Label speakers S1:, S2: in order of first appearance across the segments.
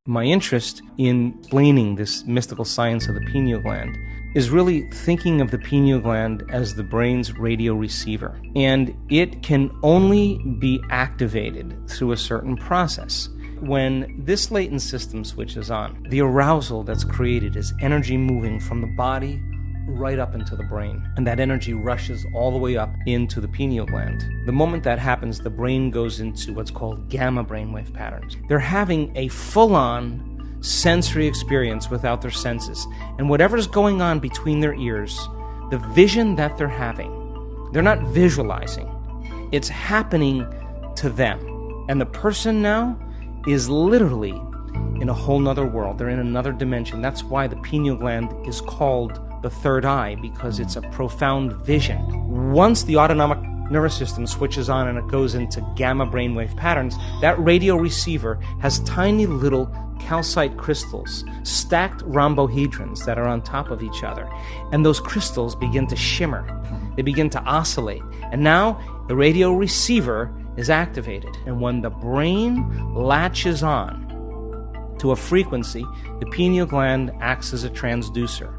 S1: My interest in explaining this mystical science of the pineal gland is really thinking of the pineal gland as the brain's radio receiver. And it can only be activated through a certain process. When this latent system switches on, the arousal that's created is energy moving from the body right up into the brain. And that energy rushes all the way up into the pineal gland. The moment that happens, the brain goes into what's called gamma brainwave patterns. They're having a full-on sensory experience without their senses. And whatever's going on between their ears, the vision that they're having, they're not visualizing. It's happening to them. And the person now is literally in a whole nother world. They're in another dimension. That's why the pineal gland is called the third eye, because it's a profound vision. Once the autonomic nervous system switches on and it goes into gamma brainwave patterns, that radio receiver has tiny little calcite crystals, stacked rhombohedrons that are on top of each other. And those crystals begin to shimmer. They begin to oscillate. And now the radio receiver is activated. And when the brain latches on to a frequency, the pineal gland acts as a transducer.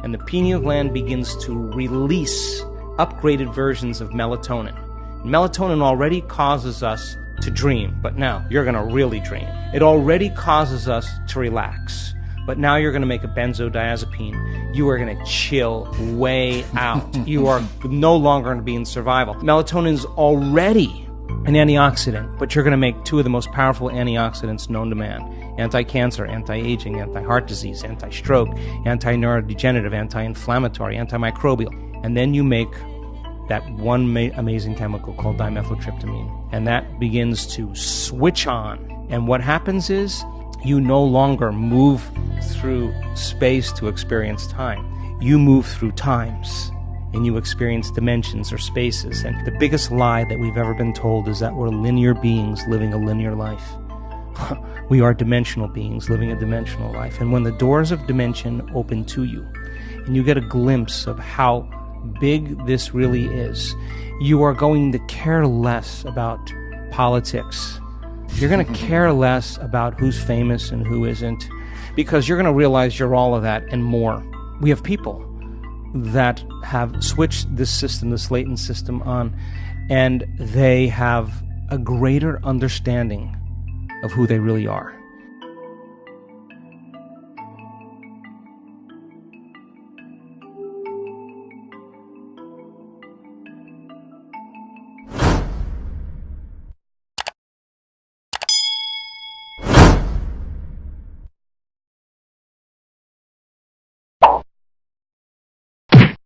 S1: And the pineal gland begins to release upgraded versions of melatonin. Melatonin already causes us to dream, but now you're going to really dream. It already causes us to relax, but now you're going to make a benzodiazepine. You are going to chill way out. You are no longer going to be in survival. Melatonin is already an antioxidant, but you're going to make two of the most powerful antioxidants known to man. Anti-cancer, anti-aging, anti-heart disease, anti-stroke, anti-neurodegenerative, anti-inflammatory, antimicrobial. And then you make that one amazing chemical called dimethyltryptamine. And that begins to switch on. And what happens is you no longer move through space to experience time. You move through times. And you experience dimensions or spaces. And the biggest lie that we've ever been told is that we're linear beings living a linear life. We are dimensional beings living a dimensional life. And when the doors of dimension open to you, and you get a glimpse of how big this really is, you are going to care less about politics. You're going to care less about who's famous and who isn't, because you're going to realize you're all of that and more. We have people that have switched this system, this latent system on, and they have a greater understanding of who they really are.